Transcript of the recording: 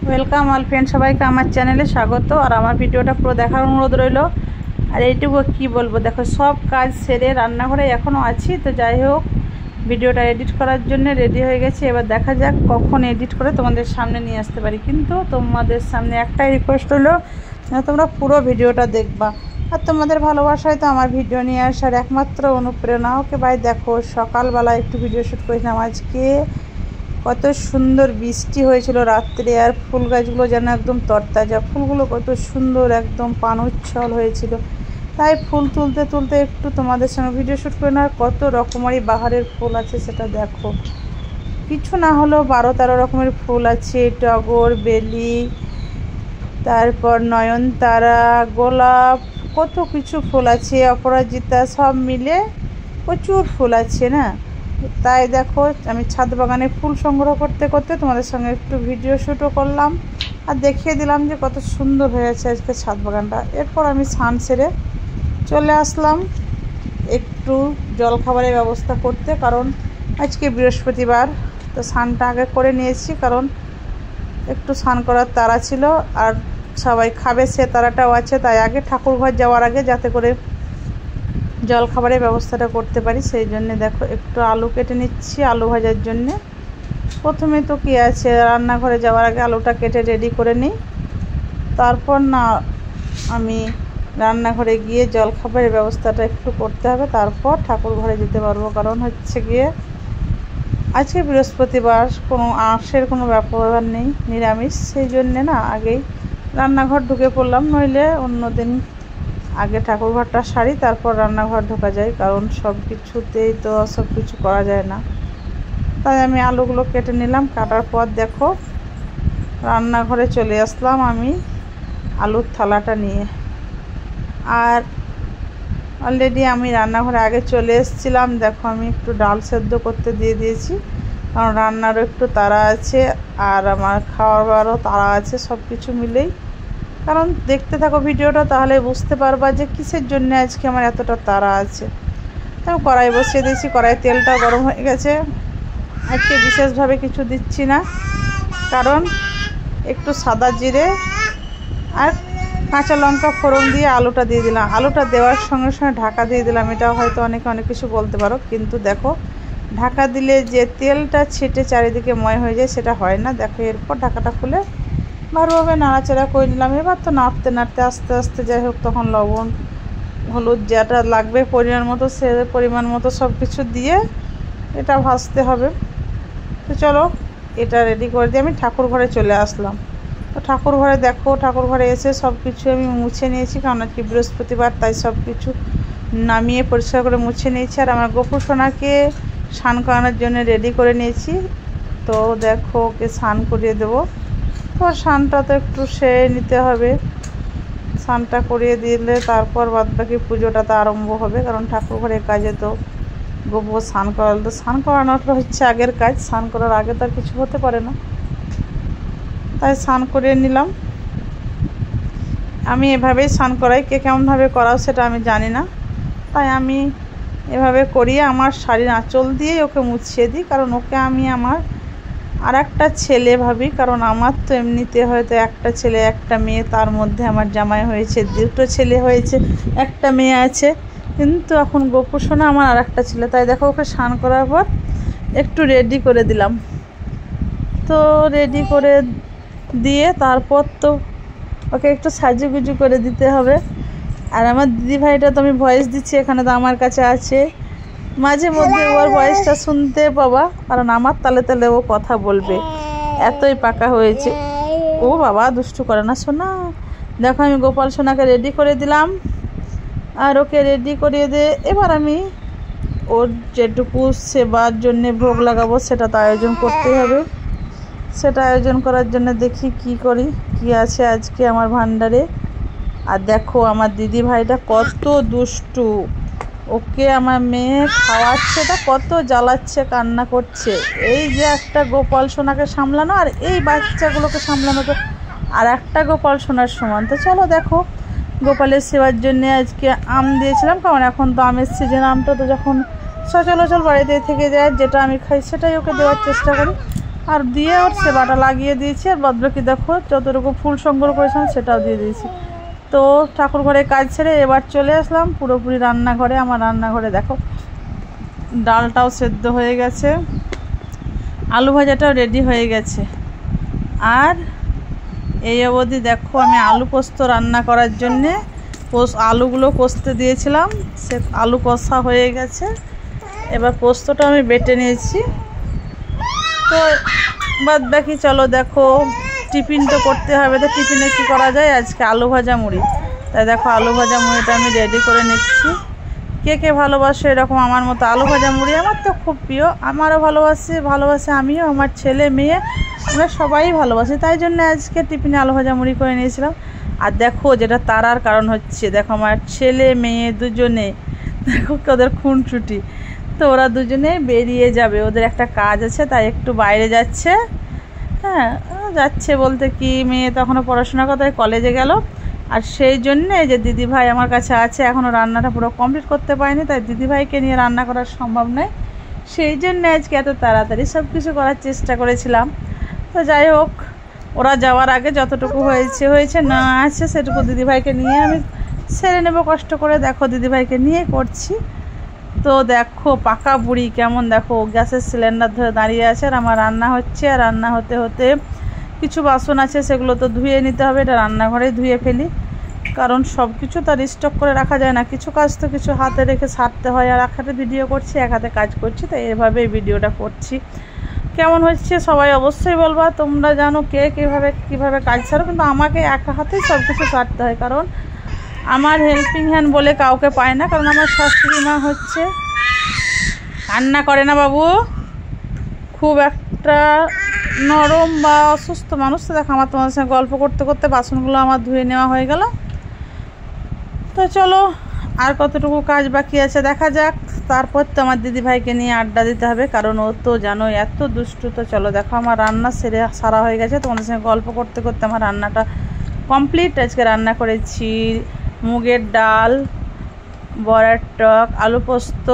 Welcome all friend, সবাইকে আমার চ্যানেলে স্বাগত। আর আমার ভিডিওটা পুরো দেখার অনুরোধ রইল। আর এইটুকু কি বলবো, দেখো সব কাজ সেরে রান্নাঘরে এখনও আছি। তো যাই হোক, ভিডিওটা এডিট করার জন্য রেডি হয়ে গেছি। এবার দেখা যাক কখন এডিট করে তোমাদের সামনে নিয়ে আসতে পারি। কিন্তু তোমাদের সামনে একটাই রিকোয়েস্ট হলো, তোমরা পুরো ভিডিওটা দেখবা। আর তোমাদের ভালোবাসায় তো আমার ভিডিও নিয়ে আসার একমাত্র অনুপ্রেরণা। ওকে ভাই, দেখো সকালবেলা একটু ভিডিও শ্যুট করেছিলাম। আজকে কত সুন্দর বৃষ্টি হয়েছিল রাত্রে, আর ফুল গাছগুলো যেন একদম তরতাজা, ফুলগুলো কত সুন্দর একদম পানুচ্ছল হয়েছিল। তাই ফুল তুলতে তুলতে একটু তোমাদের সঙ্গে ভিডিও শ্যুট করে নেওয়ার। কত রকমেরই বাহারের ফুল আছে সেটা দেখো, কিছু না হলেও 12-13 রকমের ফুল আছে। টগর, বেলি, তারপর নয়নতারা, গোলাপ, কত কিছু ফুল আছে, অপরাজিতা, সব মিলে প্রচুর ফুল আছে না। তাই দেখো, আমি ছাদ বাগানে ফুল সংগ্রহ করতে করতে তোমাদের সঙ্গে একটু ভিডিও শ্যুটও করলাম আর দেখিয়ে দিলাম যে কত সুন্দর হয়েছে আজকে ছাদ বাগানটা। এরপর আমি স্নান সেরে চলে আসলাম একটু জলখাবারের ব্যবস্থা করতে, কারণ আজকে বৃহস্পতিবার। তো স্নানটা আগে করে নিয়েছি, কারণ একটু স্নান করার তাড়া ছিল আর সবাই খাবে সে তাড়াটাও আছে। তাই আগে ঠাকুরঘর যাওয়ার আগে যাতে করে জলখাবারের ব্যবস্থাটা করতে পারি, সেই জন্যে দেখো একটু আলু কেটে নিচ্ছি আলু ভাজার জন্যে। প্রথমে তো কী আছে, রান্নাঘরে যাওয়ার আগে আলুটা কেটে রেডি করে নিই, তারপর না আমি রান্নাঘরে গিয়ে জলখাবারের ব্যবস্থাটা একটু করতে হবে, তারপর ঠাকুর ঘরে যেতে পারবো। কারণ হচ্ছে গিয়ে আজকে বৃহস্পতিবার, কোনো আঁশের কোনো ব্যাপার নেই, নিরামিষ। সেই জন্যে না আগেই রান্নাঘর ঢুকে পড়লাম, নইলে অন্য দিন আগে ঠাকুরঘরটা সারি তারপর রান্নাঘর ঢোকা যায়, কারণ সব কিছুতেই তো সব কিছু করা যায় না। তাই আমি আলুগুলো কেটে নিলাম। কাটার পর দেখো রান্নাঘরে চলে আসলাম আমি আলুর থালাটা নিয়ে। আর অলরেডি আমি রান্নাঘরে আগে চলে এসেছিলাম। দেখো আমি একটু ডাল সেদ্ধ করতে দিয়ে দিয়েছি, কারণ রান্নারও একটু তাড়া আছে আর আমার খাওয়ারও তাড়া আছে, সব কিছু মিলেই। কারণ দেখতে থাকো ভিডিওটা, তাহলে বুঝতে পারবা যে কিসের জন্য আজকে আমার এতটা তাড়া আছে। আমি কড়াই বসিয়ে দিয়েছি, কড়াই তেলটা গরম হয়ে গেছে। আজকে বিশেষভাবে কিছু দিচ্ছি না, কারণ একটু সাদা জিরে আর কাঁচা লঙ্কা ফোড়ন দিয়ে আলুটা দিয়ে দিলাম। আলুটা দেওয়ার সঙ্গে সঙ্গে ঢাকা দিয়ে দিলাম। এটা হয়তো অনেকে অনেক কিছু বলতে পারো, কিন্তু দেখো ঢাকা দিলে যে তেলটা ছিটে চারিদিকে ময় হয়ে যায় সেটা হয় না। দেখো এরপর ঢাকাটা খুলে ভালোভাবে নাড়াচাড়া করে নিলাম। এবার তো নাড়তে নাড়তে আস্তে আস্তে যাই হোক, তখন লবণ হলুদ যেটা লাগবে পরিমাণ মতো সে পরিমাণ মতো সব কিছু দিয়ে এটা ভাজতে হবে। তো চলো এটা রেডি করে দিয়ে আমি ঠাকুর ঘরে চলে আসলাম। তো ঠাকুর ঘরে দেখো, ঠাকুর ঘরে এসে সব কিছু আমি মুছে নিয়েছি, কারণ আজকে বৃহস্পতিবার, তাই সব কিছু নামিয়ে পরিষ্কার করে মুছে নিয়েছি। আর আমার গোপু সোনাকে স্নান করানোর জন্য রেডি করে নিয়েছি। তো দেখো ওকে স্নান করিয়ে দেবো। তো স্নানটা তো একটু সেরে নিতে হবে, স্নানটা করিয়ে দিলে তারপর বাদবাকি পুজোটা তো আরম্ভ হবে। কারণ ঠাকুর ঘরের কাজে তো গোবর স্নান করালে তো স্নান করানোটা হচ্ছে আগের কাজ, স্নান করার আগে তো আর কিছু হতে পারে না। তাই স্নান করিয়ে নিলাম। আমি এভাবেই স্নান করাই, কে কেমনভাবে করাও সেটা আমি জানি না। তাই আমি এভাবে করিয়ে আমার শাড়ির আঁচল দিয়ে ওকে মুছিয়ে দিই, কারণ ওকে আমি আমার আর একটা ছেলে ভাবি। কারণ আমার তো এমনিতে হয়তো একটা ছেলে একটা মেয়ে, তার মধ্যে আমার জামাই হয়েছে, দুটো ছেলে হয়েছে, একটা মেয়ে আছে, কিন্তু এখন গোপু সোনা আমার আর একটা ছেলে। তাই দেখো ওকে স্নান করার পর একটু রেডি করে দিলাম। তো রেডি করে দিয়ে তারপর তো ওকে একটু সাজুগুজু করে দিতে হবে। আর আমার দিদিভাইটা তো আমি ভয়েস দিচ্ছি এখানে, তো আমার কাছে আছে, মাঝে মধ্যে ওর ভয়েসটা শুনতে পাবা, কারণ আমার তালে তালে ও কথা বলবে, এতই পাকা হয়েছে। ও বাবা দুষ্টু করে না সোনা। দেখো আমি গোপাল সোনাকে রেডি করে দিলাম, আর ওকে রেডি করিয়ে দিয়ে এবার আমি ওর যেটুকু সেবার জন্যে ভোগ লাগাবো সেটা তো আয়োজন করতে হবে। সেটা আয়োজন করার জন্য দেখি কি করি, কি আছে আজকে আমার ভান্ডারে। আর দেখো আমার দিদি ভাইটা কত দুষ্টু, ওকে আমার মেয়ে খাওয়াচ্ছে, তা কত জ্বালাচ্ছে, কান্না করছে। এই যে একটা গোপাল সোনাকে সামলানো আর এই বাচ্চাগুলোকে সামলানো তো আর একটা গোপাল সোনার সমান। তো চলো দেখো গোপালের সেবার জন্যে আজকে আম দিয়েছিলাম, কারণ এখন তো আমের সিজন। আমটা তো যখন সচরাচর বাড়িতে থেকে যায়, যেটা আমি খাই সেটাই ওকে দেওয়ার চেষ্টা করি। আর দিয়ে ওর সেবাটা লাগিয়ে দিয়েছি। আর বাদবাকি দেখো যতটুকু ফুল সংগ্রহ করেছিলাম সেটাও দিয়ে দিয়েছি। তো ঠাকুর ঘরে কাজ ছেড়ে এবার চলে আসলাম পুরোপুরি রান্নাঘরে। আমার রান্নাঘরে দেখো ডালটাও সেদ্ধ হয়ে গেছে, আলু ভাজাটাও রেডি হয়ে গেছে। আর এই অবধি দেখো আমি আলু পোস্ত রান্না করার জন্যে আলুগুলো কষতে দিয়েছিলাম, সে আলু কষা হয়ে গেছে। এবার পোস্তটা আমি বেটে নিয়েছি। তো বাদ বাকি চলো দেখো টিফিন তো করতে হবে, তো টিফিনে কী করা যায়, আজকে আলু ভাজা মুড়ি। তাই দেখো আলু ভাজা মুড়িটা আমি রেডি করে নিচ্ছি। কে কে ভালোবাসো এরকম আমার মতো আলু ভাজা মুড়ি? আমার তো খুব প্রিয়, আমারও ভালোবাসে আমিও, আমার ছেলে মেয়ে আমরা সবাই ভালোবাসি। তাই জন্য আজকে টিফিনে আলু ভাজা মুড়ি করে নিয়েছিলাম। আর দেখো যেটা তারার কারণ হচ্ছে, দেখো আমার ছেলে মেয়ে দুজনে দেখো ওদের খুনছুটি। তো ওরা দুজনে বেরিয়ে যাবে, ওদের একটা কাজ আছে, তাই একটু বাইরে যাচ্ছে। হ্যাঁ যাচ্ছে বলতে কি, মেয়ে তো এখনও পড়াশোনা করতে কলেজে গেল। আর সেই জন্যে যে দিদিভাই আমার কাছে আছে, এখনও রান্নাটা পুরো কমপ্লিট করতে পারিনি, তাই দিদিভাইকে নিয়ে রান্না করা সম্ভব নয়। সেই জন্যে আজকে এত তাড়াতাড়ি সব কিছু করার চেষ্টা করেছিলাম। তো যাই হোক, ওরা যাওয়ার আগে যতটুকু হয়েছে না আছে সেটুকু দিদিভাইকে নিয়ে আমি সেরে নেব কষ্ট করে। দেখো দিদিভাইকে নিয়ে করছি। তো দেখো পাকা বুড়ি কেমন, দেখো গ্যাসের সিলিন্ডার ধরে দাঁড়িয়ে আছে, আর আমার রান্না হচ্ছে। আর রান্না হতে হতে কিছু বাসন আছে সেগুলো তো ধুয়ে নিতে হবে, এটা রান্নাঘরেই ধুয়ে ফেলি, কারণ সব কিছু তার স্টক করে রাখা যায় না। কিছু কাজ তো কিছু হাতে রেখে সারতে হয়। আর এক হাতে ভিডিও করছি, এক হাতে কাজ করছি, তাই এভাবেই ভিডিওটা করছি। কেমন হচ্ছে সবাই অবশ্যই বলবা। তোমরা জানো কে কীভাবে কাজ ছাড়ো, কিন্তু আমাকে একা হাতেই সব কিছু সারতে হয়, কারণ আমার হেল্পিং হ্যান্ড বলে কাউকে পায় না। কারণ আমার শাশুড়ি মা হচ্ছে রান্না করে না বাবু, খুব একটা নরম বা অসুস্থ মানুষ। তো দেখো আমার তোমাদের সঙ্গে গল্প করতে করতে বাসনগুলো আমার ধুয়ে নেওয়া হয়ে গেল। তো চলো আর কতটুকু কাজ বাকি আছে দেখা যাক। তারপর তো আমার দিদিভাইকে নিয়ে আড্ডা দিতে হবে, কারণ ও তো জানো এত দুষ্টু। তো চলো দেখো আমার রান্না সারা হয়ে গেছে, তোমাদের সঙ্গে গল্প করতে করতে আমার রান্নাটা কমপ্লিট। আজকে রান্না করেছি মুগের ডাল, বড়ার টক, আলু পোস্ত।